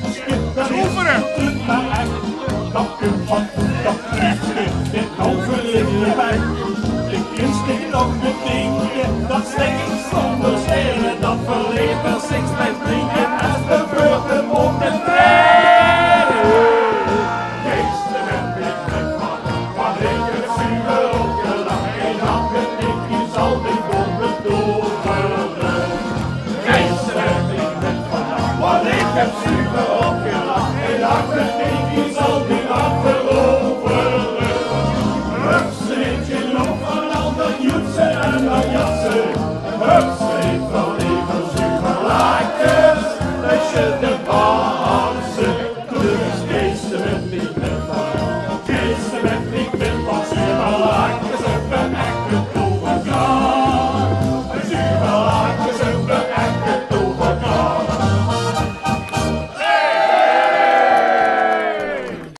buurtje, dat is het maar uit. Dat kunt van dat buurtje, dit overleven wij. De eerste nog de dingen, dat steekt zonder stenen, dat verleert wel seks bij drinken als de beurten op de trein. Geesten heb ik met van, wanneer je het zuur op je lach en hakken ik, je zal die bommen doorvullen. Geesten heb ik met van, wanneer ik heb zuur op je lach en hakken ik, je zal die hakken overvullen. Rupsen in je nog van al dat joetsen en dat jassen.